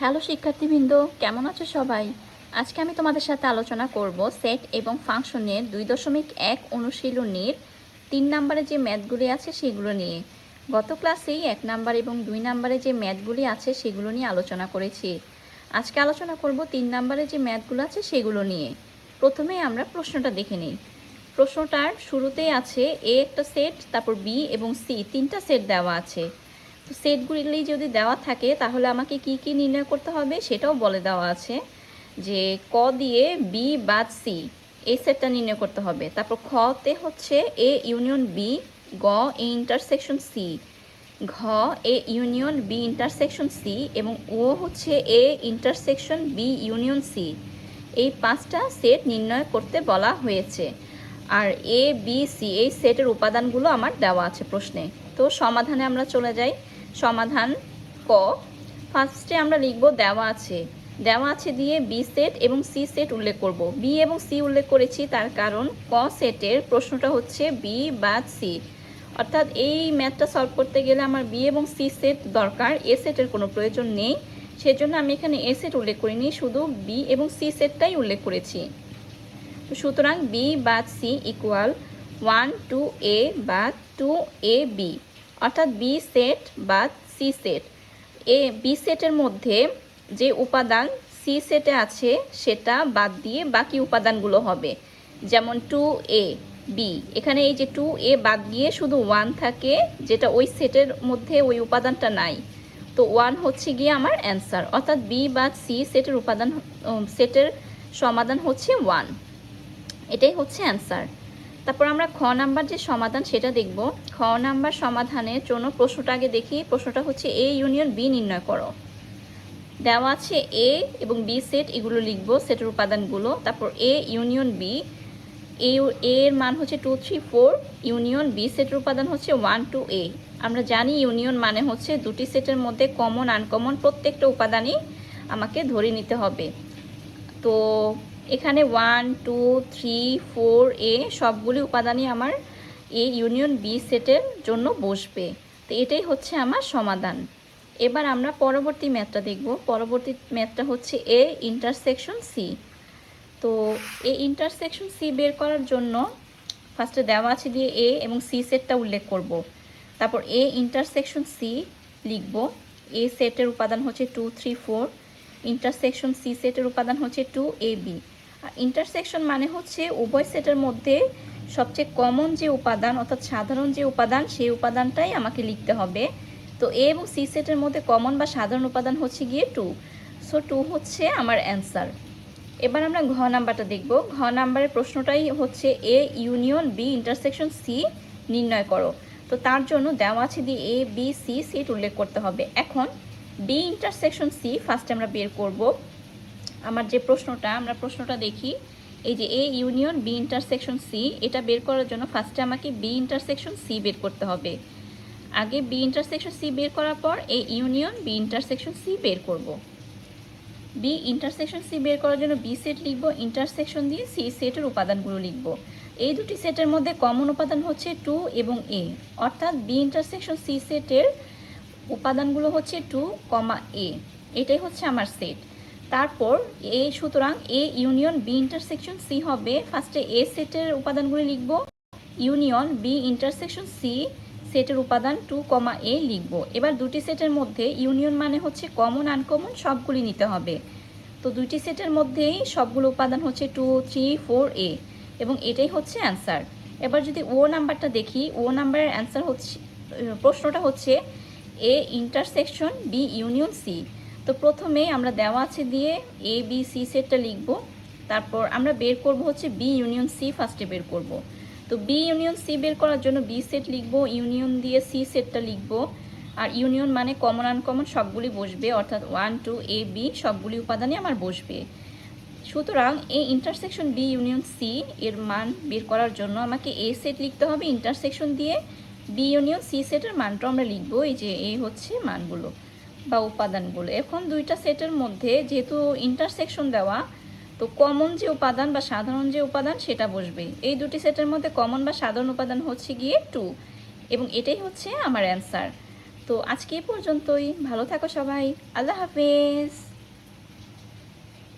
Hello শিক্ষার্থীবৃন্দ, কেমন আছো সবাই? আজকে আমি তোমাদের সাথে আলোচনা করব সেট এবং ফাংশনের 2.1 অনুশীলনীর 3 নম্বরে যে ম্যাথগুলি আছে সেগুলো নিয়ে। গত ক্লাসেই 1 নাম্বার এবং 2 নম্বরে যে ম্যাথগুলি আছে সেগুলো নিয়ে আলোচনা করেছি। আজকে আলোচনা করব 3 নম্বরে যে ম্যাথগুলো আছে সেগুলো নিয়ে। প্রথমে আমরা প্রশ্নটা দেখে নিই। প্রশ্নটার শুরুতেই আছে এ একটা সেট, তারপর বি এবং সি তিনটা সেট দেওয়া আছে। তো সেটগুলি যদি দেওয়া থাকে তাহলে আমাকে কি কি নির্ণয় করতে হবে সেটাও বলে দেওয়া আছে, যে ক দিয়ে বি বাদ সি এই সেটটা নির্ণয় করতে হবে। তারপর খতে হচ্ছে এ ইউনিয়ন বি, গ এ ইন্টারসেকশন সি, ঘ A union B intersection C এবং ও হচ্ছে A intersection B union C. এই 5টা সেট নির্ণয় করতে বলা হয়েছে। আর এ বি সি এই সেটের উপাদানগুলো আমার দেওয়া আছে প্রশ্নে। তো সমাধানে আমরা চলে যাই। সমাধান ক, ফার্স্টে আমরা লিখব দেওয়া আছে দিয়ে বি সেট এবং সি সেট উল্লেখ করব। বি এবং সি উল্লেখ করেছি তার কারণ ক সেটের প্রশ্নটা হচ্ছে বি বাদ সি, অর্থাৎ এই ম্যাথটা সলভ করতে গেলে আমার বি এবং সি সেট দরকার, এ সেটের কোনো প্রয়োজন নেই। সেজন্য আমি এখানে এ সেট উল্লেখ করিনি, শুধু বি এবং সি সেটটাই উল্লেখ করেছি। তো সুতরাং বি বাদ সি ইকুয়াল 1 2 এ বাদ 2 এ বি, অর্থাৎ বি সেট বাদ সি সেট। এ বি সেটের মধ্যে যে উপাদান সি সেটে আছে সেটা বাদ দিয়ে বাকি উপাদানগুলো হবে, যেমন 2 এ বি, এখানে এই যে 2 এ বাদ দিয়ে শুধু 1 থাকে, যেটা ওই সেটের মধ্যে ওই উপাদানটা নাই। তো 1 হচ্ছে গিয়ে আমার অ্যান্সার, অর্থাৎ বি বাদ সি সেটের সেটের সমাধান হচ্ছে 1। এটাই হচ্ছে অ্যান্সার। তারপর আমরা খ নাম্বার যে সমাধান সেটা দেখব। খ নাম্বার সমাধানের জন্য প্রশ্নটা আগে দেখি। প্রশ্নটা হচ্ছে এ ইউনিয়ন বি নির্ণয় করো। দেওয়া আছে এ এবং বি সেট, এগুলো লিখব সেটের উপাদানগুলো। তারপর এ ইউনিয়ন বি, এর মান হচ্ছে 2 3 4, ইউনিয়ন বি সেটের উপাদান হচ্ছে 1 2 এ। আমরা জানি ইউনিয়ন মানে হচ্ছে দুটি সেটের মধ্যে কমন আনকমন প্রত্যেকটা উপাদানই আমাকে ধরে নিতে হবে। তো এখানে 1 2 3 4 এ সবগুলি উপাদানই আমার এ ইউনিয়ন বি সেটের জন্য বসবে। তো এটাই হচ্ছে আমার সমাধান। এবার আমরা পরবর্তী ম্যাথটা দেখব। পরবর্তী ম্যাথটা হচ্ছে এ ইন্টারসেকশন সি। তো এ ইন্টারসেকশন সি বের করার জন্য ফার্স্টে দেওয়া আছে দিয়ে এ এবং সি সেটটা উল্লেখ করব। তারপর এ ইন্টারসেকশন সি লিখব। এ সেটের উপাদান হচ্ছে 2 3 4, ইন্টারসেকশন সি সেটের উপাদান হচ্ছে 2 এ বি। আর ইন্টারসেকশন মানে হচ্ছে উভয় সেটের মধ্যে সবচেয়ে কমন যে উপাদান, অর্থাৎ সাধারণ যে উপাদান, সেই উপাদানটাই আমাকে লিখতে হবে। তো এ এবং সি সেটের মধ্যে কমন বা সাধারণ উপাদান হচ্ছে গিয়ে 2, সো 2 হচ্ছে আমার অ্যান্সার। এবার আমরা ঘ নাম্বারটা দেখব। ঘ নাম্বারের প্রশ্নটাই হচ্ছে A union B intersection C নির্ণয় করো। তো তার জন্য দেওয়া আছে দিয়ে এ বি সি সেট উল্লেখ করতে হবে। এখন বি ইন্টারসেকশন সি ফার্স্টে আমরা বের করব। আমার যে প্রশ্নটা দেখি। এই যে A union B intersection C, এটা বের করার জন্য ফার্স্টে আমাকে বি ইন্টারসেকশন সি বের করতে হবে। আগে বি ইন্টারসেকশন সি বের করার পর A union B intersection C বের করব। বি ইন্টারসেকশন সি বের করার জন্য বি সেট লিখব, ইন্টারসেকশন দিয়ে সি সেটের উপাদানগুলো লিখব। এই দুটি সেটের মধ্যে কমন উপাদান হচ্ছে 2 এবং এ, অর্থাৎ বি ইন্টারসেকশন সি সেটের উপাদানগুলো হচ্ছে 2, এ। এটাই হচ্ছে আমার সেট। তারপর সুতরাং A union B intersection C হবে, ফার্স্টে এ সেটের উপাদানগুলো লিখব, ইউনিয়ন বি ইন্টারসেকশন সি সেটের উপাদান 2, এ লিখব। এবার দুটি সেটের মধ্যে ইউনিয়ন মানে হচ্ছে কমন আনকমন সবগুলি নিতে হবে। তো দুইটি সেটের মধ্যেই সবগুলো উপাদান হচ্ছে 2 3 4 এ, এবং এটাই হচ্ছে অ্যান্সার। এবার যদি ও নাম্বারটা দেখি, ও নাম্বারের অ্যান্সার হচ্ছে, প্রশ্নটা হচ্ছে A intersection B union C. তো প্রথমে আমরা দেওয়া আছে দিয়ে এ বি সি সেটটা লিখব। তারপর আমরা বের করব হচ্ছে বি ইউনিয়ন সি, ফার্স্টে বের করব। তো বি ইউনিয়ন সি বের করার জন্য বি সেট লিখব, ইউনিয়ন দিয়ে সি সেটটা লিখব। আর ইউনিয়ন মানে কমন আনকমন সবগুলি বসবে, অর্থাৎ 1 2 এ বি সবগুলি উপাদানই আমার বসবে। সুতরাং এই ইন্টারসেকশন বি ইউনিয়ন সি এর মান বের করার জন্য আমাকে এ সেট লিখতে হবে, ইন্টারসেকশন দিয়ে বি ইউনিয়ন সি সেটের মানটা আমরা লিখবো। এই যে এই হচ্ছে মানগুলো বা উপাদানগুলো। এখন দুইটা সেটের মধ্যে যেহেতু ইন্টারসেকশন দেওয়া, তো কমন যে উপাদান বা সাধারণ যে উপাদান সেটা বসবে। এই দুটি সেটের মধ্যে কমন বা সাধারণ উপাদান হচ্ছে গিয়ে 2, এবং এটাই হচ্ছে আমার অ্যান্সার। তো আজকে এই পর্যন্তই। ভালো থাকো সবাই। আল্লাহ হাফেজ।